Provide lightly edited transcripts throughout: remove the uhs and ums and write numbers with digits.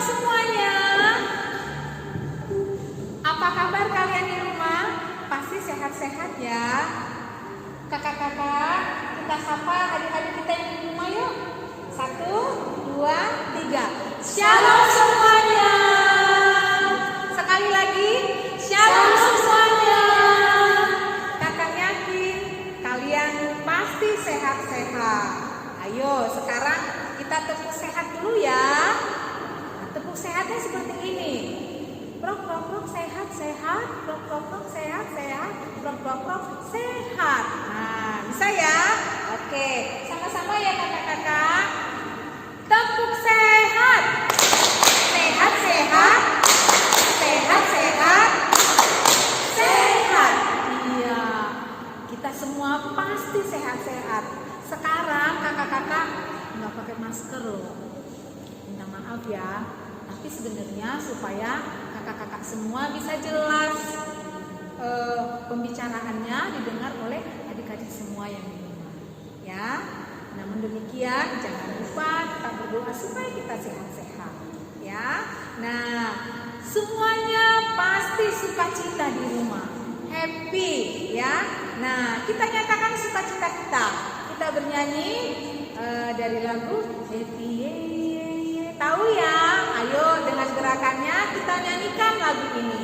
semuanya. Apa kabar kalian di rumah? Pasti sehat-sehat ya. Kakak-kakak, kita sapa adik-adik kita yang di rumah yuk. 1, 2, 3. Shalom semuanya. Sekali lagi, shalom semuanya. Kakak yakin kalian pasti sehat-sehat. Ayo sekarang kita tepuk sehat dulu ya. Tepuk sehatnya seperti ini. Prok prok prok sehat sehat, prok prok prok sehat sehat, prok prok prok sehat. Nah, bisa ya? Oke, sama-sama ya kakak-kakak. Tepuk sehat. Sehat sehat. Sehat sehat. Sehat. Iya. Kita semua pasti sehat-sehat. Sekarang kakak-kakak nggak pakai masker loh. Minta maaf ya. Tapi sebenarnya supaya kakak-kakak semua bisa jelas pembicaraannya didengar oleh adik-adik semua yang di rumah. Ya. Namun demikian jangan lupa kita berdoa supaya kita sehat-sehat. Ya. Nah, semuanya pasti sukacita di rumah. Happy ya. Nah, kita nyatakan sukacita kita. Kita bernyanyi dari lagu Happy Ye Ye Ye. Tahu ya? Ayo dengan gerakannya kita nyanyikan lagu ini.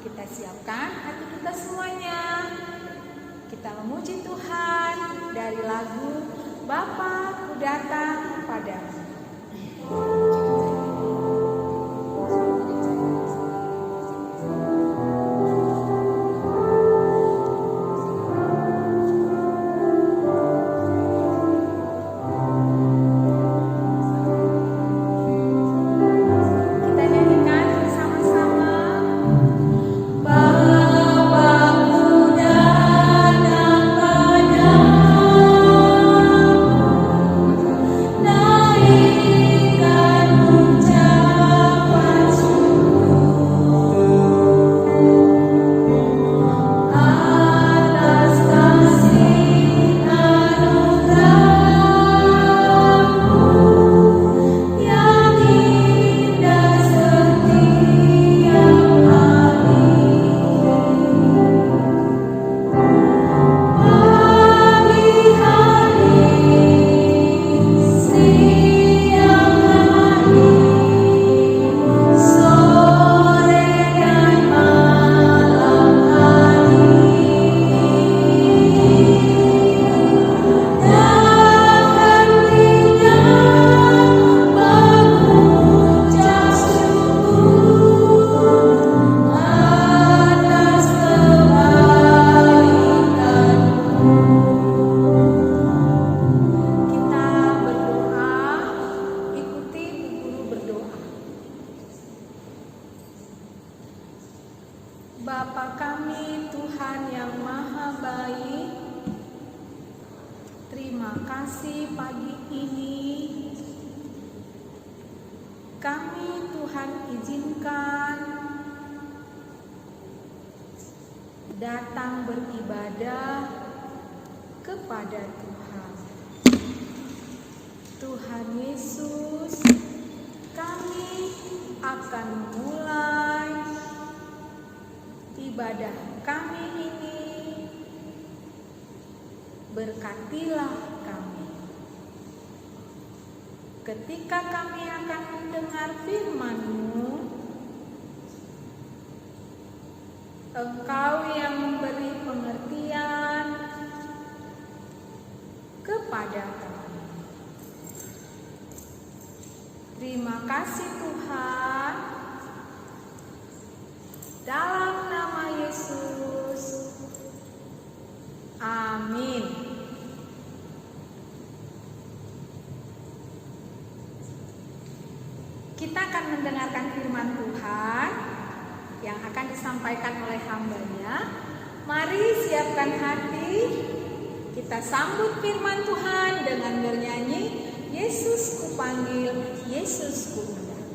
Kita siapkan hati kita semuanya. Kita memuji Tuhan dari lagu Bapa Ku Datang Padamu. Bapa kami Tuhan yang maha baik, terima kasih pagi ini kami Tuhan izinkan datang beribadah kepada Tuhan. Tuhan Yesus, kami akan mulai ibadah kami ini. Berkatilah kami ketika kami akan mendengar firman-Mu. Engkau yang memberi pengertian kepada kami. Terima kasih Tuhan. Dalam nama Yesus. Amin. Kita akan mendengarkan firman Tuhan yang akan disampaikan oleh hamba-Nya. Mari siapkan hati. Kita sambut firman Tuhan dengan bernyanyi, Yesus ku panggil, Yesus ku undang.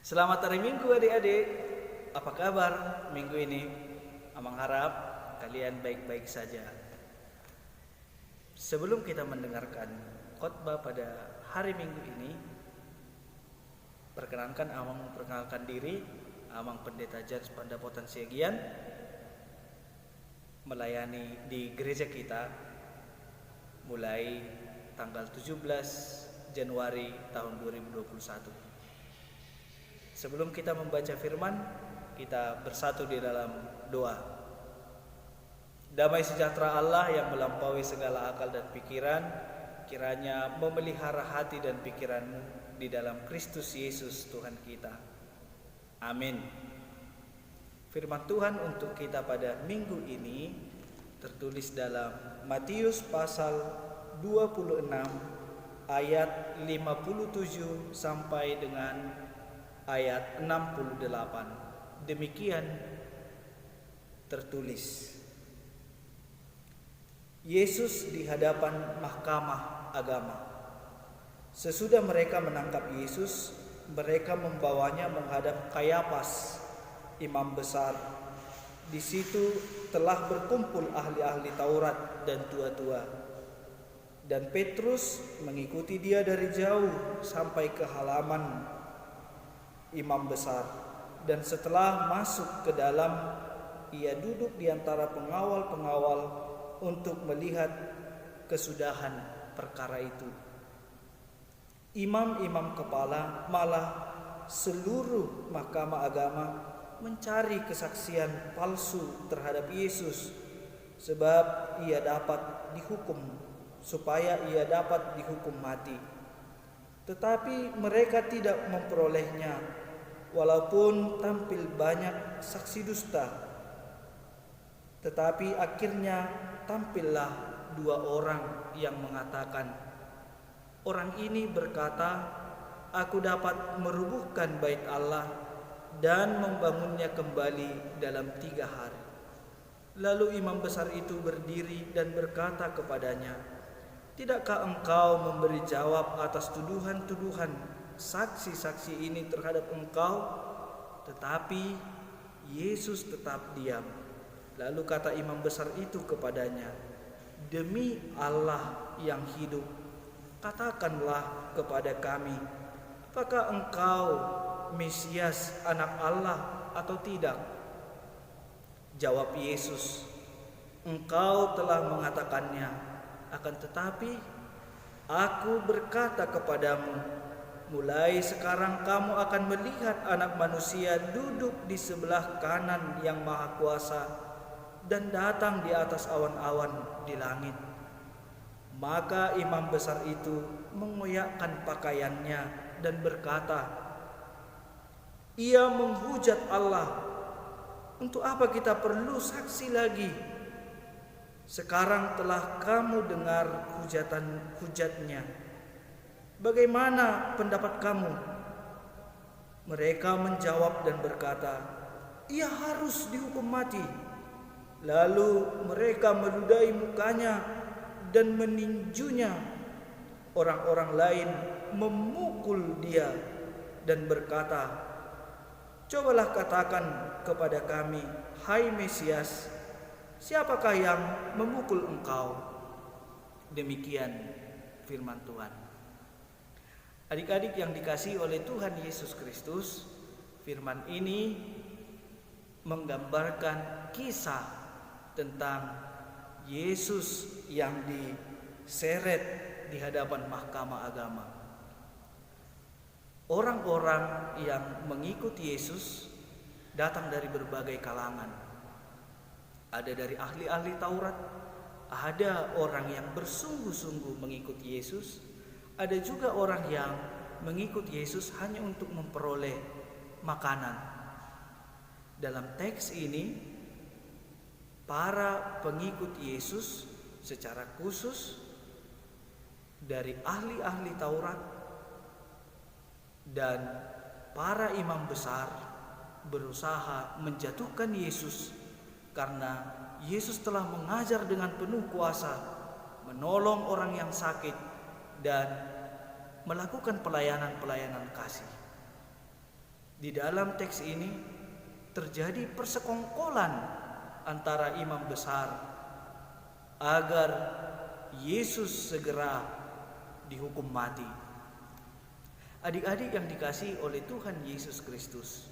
Selamat hari Minggu adik-adik. Apa kabar minggu ini? Amang harap kalian baik-baik saja. Sebelum kita mendengarkan khotbah pada hari Minggu ini, perkenankan Amang memperkenalkan diri. Amang Pendeta Jans Pandapotan Siagian, melayani di gereja kita mulai tanggal 17 Januari tahun 2021. Sebelum kita membaca firman, kita bersatu di dalam doa. Damai sejahtera Allah yang melampaui segala akal dan pikiran, kiranya memelihara hati dan pikiranmu di dalam Kristus Yesus Tuhan kita. Amin. Firman Tuhan untuk kita pada minggu ini tertulis dalam Matius pasal 26 ayat 57 sampai dengan ayat 68. Demikian tertulis. Yesus di hadapan mahkamah agama. Sesudah mereka menangkap Yesus, mereka membawanya menghadap Kayafas, imam besar. Di situ telah berkumpul ahli-ahli Taurat dan tua-tua. Dan Petrus mengikuti dia dari jauh sampai ke halaman imam besar, dan setelah masuk ke dalam, ia duduk di antara pengawal-pengawal untuk melihat kesudahan perkara itu. Imam-imam kepala, malah seluruh mahkamah agama mencari kesaksian palsu terhadap Yesus, sebab ia dapat dihukum, supaya ia dapat dihukum mati. Tetapi mereka tidak memperolehnya, walaupun tampil banyak saksi dusta. Tetapi akhirnya tampillah dua orang yang mengatakan, orang ini berkata aku dapat merubuhkan bait Allah dan membangunnya kembali dalam 3 hari. Lalu imam besar itu berdiri dan berkata kepadanya, tidakkah engkau memberi jawab atas tuduhan-tuduhan saksi-saksi ini terhadap engkau? Tetapi Yesus tetap diam. Lalu kata imam besar itu kepadanya, demi Allah yang hidup, katakanlah kepada kami, apakah engkau Mesias, anak Allah atau tidak? Jawab Yesus, engkau telah mengatakannya, akan tetapi aku berkata kepadamu, mulai sekarang kamu akan melihat Anak Manusia duduk di sebelah kanan Yang Maha Kuasa dan datang di atas awan-awan di langit. Maka imam besar itu mengoyakkan pakaiannya dan berkata, ia menghujat Allah. Untuk apa kita perlu saksi lagi? Sekarang telah kamu dengar hujatnya. Bagaimana pendapat kamu? Mereka menjawab dan berkata, ia harus dihukum mati. Lalu mereka meludahi mukanya dan meninjunya. Orang-orang lain memukul dia dan berkata, cobalah katakan kepada kami, hai Mesias, siapakah yang memukul engkau? Demikian firman Tuhan. Adik-adik yang dikasihi oleh Tuhan Yesus Kristus, firman ini menggambarkan kisah tentang Yesus yang diseret di hadapan mahkamah agama. Orang-orang yang mengikuti Yesus datang dari berbagai kalangan. Ada dari ahli-ahli Taurat, ada orang yang bersungguh-sungguh mengikuti Yesus, ada juga orang yang mengikuti Yesus hanya untuk memperoleh makanan. Dalam teks ini, para pengikut Yesus secara khusus dari ahli-ahli Taurat dan para imam besar berusaha menjatuhkan Yesus karena Yesus telah mengajar dengan penuh kuasa, menolong orang yang sakit dan melakukan pelayanan-pelayanan kasih. Di dalam teks ini terjadi persekongkolan antara imam besar agar Yesus segera dihukum mati. Adik-adik yang dikasihi oleh Tuhan Yesus Kristus,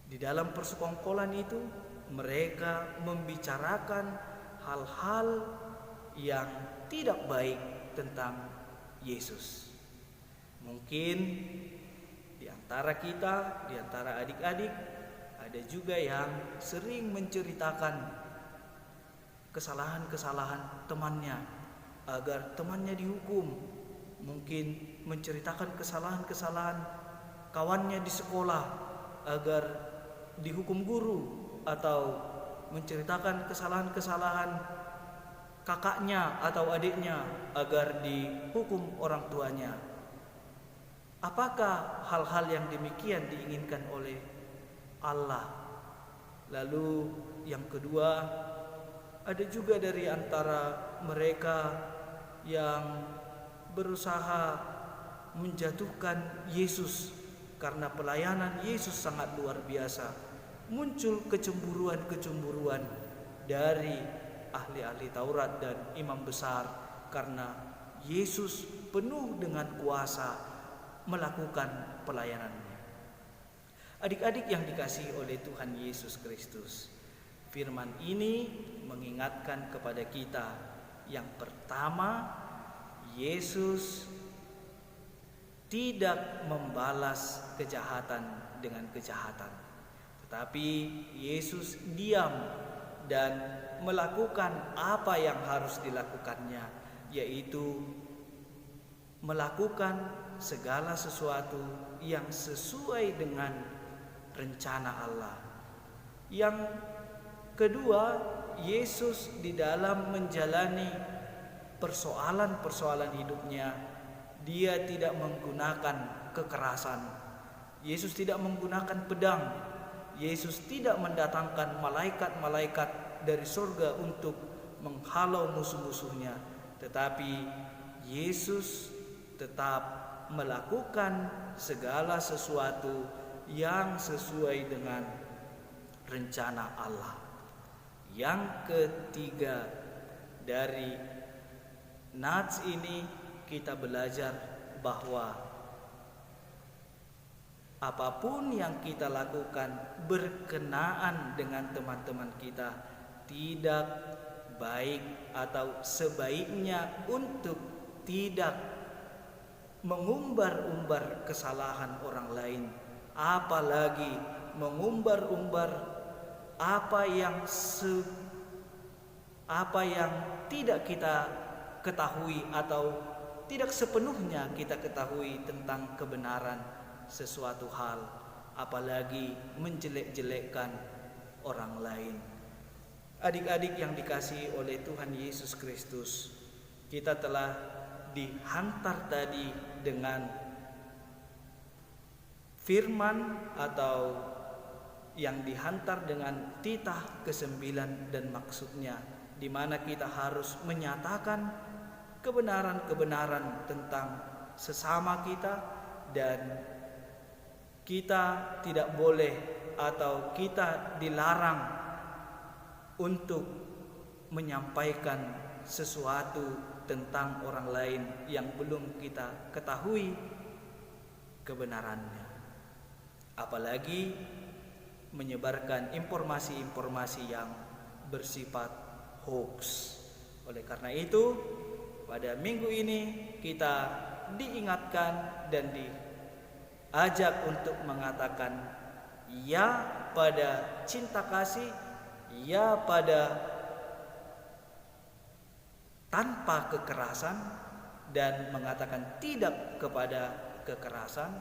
di dalam persekongkolan itu mereka membicarakan hal-hal yang tidak baik tentang Yesus. Mungkin di antara kita, di antara adik-adik, ada juga yang sering menceritakan kesalahan-kesalahan temannya agar temannya dihukum. Mungkin menceritakan kesalahan-kesalahan kawannya di sekolah agar dihukum guru, atau menceritakan kesalahan-kesalahan kakaknya atau adiknya agar dihukum orang tuanya. Apakah hal-hal yang demikian diinginkan oleh Allah? Lalu yang kedua, ada juga dari antara mereka yang berusaha menjatuhkan Yesus karena pelayanan Yesus sangat luar biasa. Muncul kecemburuan-kecemburuan dari ahli-ahli Taurat dan imam besar karena Yesus penuh dengan kuasa melakukan pelayanannya. Adik-adik yang dikasihi oleh Tuhan Yesus Kristus, firman ini mengingatkan kepada kita, yang pertama, Yesus tidak membalas kejahatan dengan kejahatan, tetapi Yesus diam dan melakukan apa yang harus dilakukannya, yaitu melakukan segala sesuatu yang sesuai dengan rencana Allah. Yang kedua, Yesus di dalam menjalani persoalan-persoalan hidupnya Dia tidak menggunakan kekerasan. Yesus tidak menggunakan pedang. Yesus tidak mendatangkan malaikat-malaikat dari surga untuk menghalau musuh-musuhnya. Tetapi Yesus tetap melakukan segala sesuatu yang sesuai dengan rencana Allah. Yang ketiga, dari nats ini kita belajar bahwa apapun yang kita lakukan berkenaan dengan teman-teman kita tidak baik atau sebaiknya untuk tidak mengumbar-umbar kesalahan orang lain, apalagi mengumbar-umbar apa yang tidak kita ketahui atau tidak sepenuhnya kita ketahui tentang kebenaran sesuatu hal, apalagi menjelek-jelekkan orang lain. Adik-adik yang dikasihi oleh Tuhan Yesus Kristus, kita telah dihantar tadi dengan firman atau yang dihantar dengan titah ke-9 dan maksudnya, di mana kita harus menyatakan kebenaran-kebenaran tentang sesama kita, dan kita tidak boleh atau kita dilarang untuk menyampaikan sesuatu tentang orang lain yang belum kita ketahui kebenarannya, apalagi menyebarkan informasi-informasi yang bersifat hoax. Oleh karena itu, pada minggu ini kita diingatkan dan diajak untuk mengatakan ya pada cinta kasih, ya pada tanpa kekerasan, dan mengatakan tidak kepada kekerasan,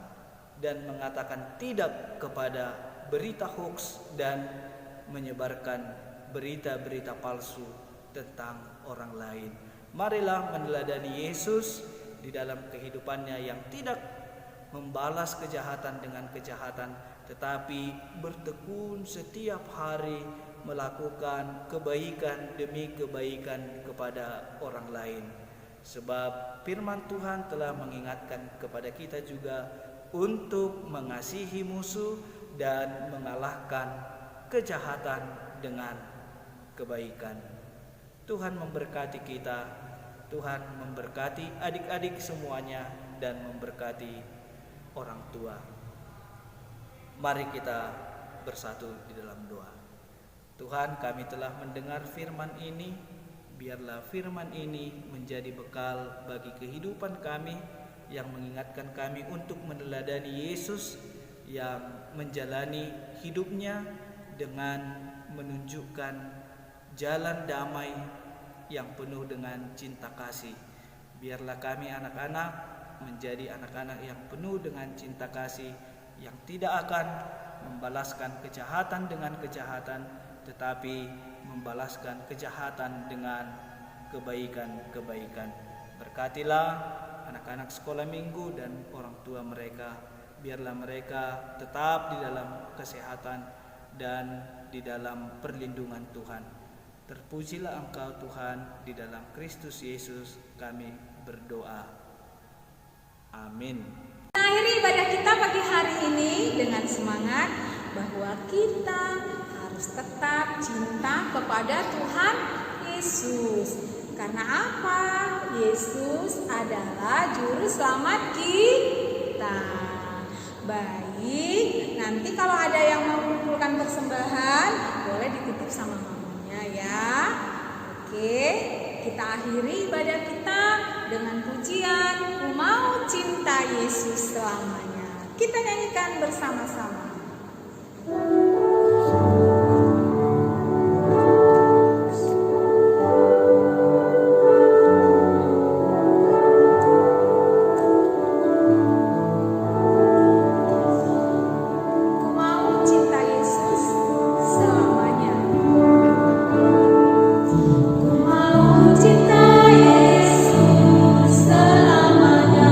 dan mengatakan tidak kepada berita hoax dan menyebarkan berita-berita palsu tentang orang lain. Marilah meneladani Yesus di dalam kehidupannya yang tidak membalas kejahatan dengan kejahatan, tetapi bertekun setiap hari melakukan kebaikan demi kebaikan kepada orang lain. Sebab firman Tuhan telah mengingatkan kepada kita juga untuk mengasihi musuh dan mengalahkan kejahatan dengan kebaikan. Tuhan memberkati kita, Tuhan memberkati adik-adik semuanya, dan memberkati orang tua. Mari kita bersatu di dalam doa. Tuhan, kami telah mendengar firman ini, biarlah firman ini menjadi bekal bagi kehidupan kami, yang mengingatkan kami untuk meneladani Yesus yang menjalani hidupnya dengan menunjukkan jalan damai yang penuh dengan cinta kasih. Biarlah kami anak-anak menjadi anak-anak yang penuh dengan cinta kasih, yang tidak akan membalaskan kejahatan dengan kejahatan, tetapi membalaskan kejahatan dengan kebaikan-kebaikan. Berkatilah anak-anak sekolah minggu dan orang tua mereka. Biarlah mereka tetap di dalam kesehatan dan di dalam perlindungan Tuhan. Terpujilah Engkau Tuhan, di dalam Kristus Yesus kami berdoa. Amin. Akhiri ibadah kita pagi hari ini dengan semangat bahwa kita harus tetap cinta kepada Tuhan Yesus. Karena apa? Yesus adalah juru selamat kita. Baik, nanti kalau ada yang mau mengumpulkan persembahan, boleh dititip sama mamanya ya. Oke, kita akhiri ibadah kita dengan pujian Ku Mau Cinta Yesus Selamanya. Kita nyanyikan bersama-sama. Cinta Yesus selamanya.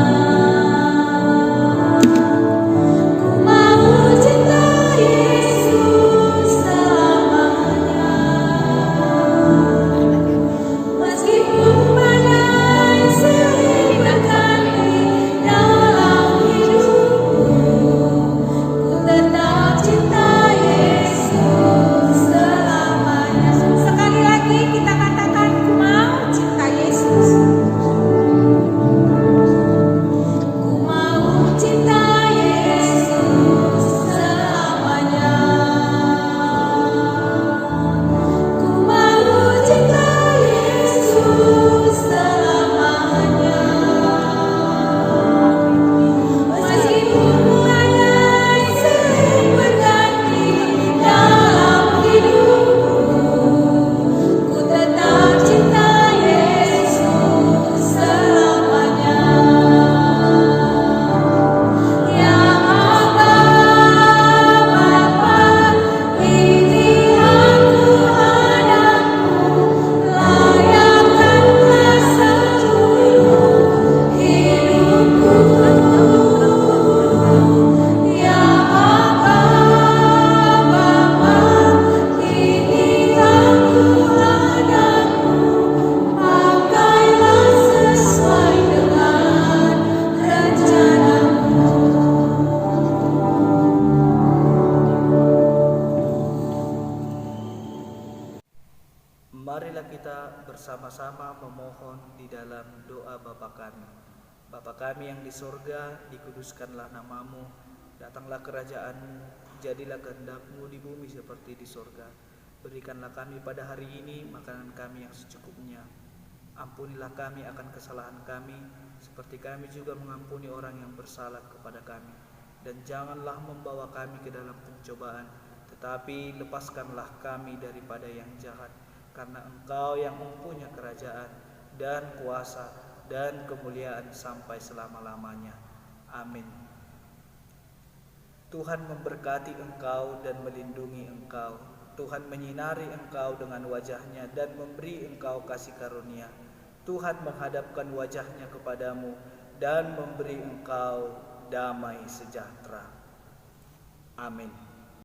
dalam doa Bapa kami. Bapa kami yang di sorga, dikuduskanlah namamu, datanglah kerajaanmu, jadilah kehendak-Mu di bumi seperti di sorga. Berikanlah kami pada hari ini makanan kami yang secukupnya. Ampunilah kami akan kesalahan kami, seperti kami juga mengampuni orang yang bersalah kepada kami. Dan janganlah membawa kami ke dalam pencobaan, tetapi lepaskanlah kami daripada yang jahat. Karena Engkau yang mempunyai kerajaan dan kuasa dan kemuliaan sampai selama-lamanya. Amin. Tuhan memberkati engkau dan melindungi engkau. Tuhan menyinari engkau dengan wajah-Nya dan memberi engkau kasih karunia. Tuhan menghadapkan wajah-Nya kepadamu dan memberi engkau damai sejahtera. Amin.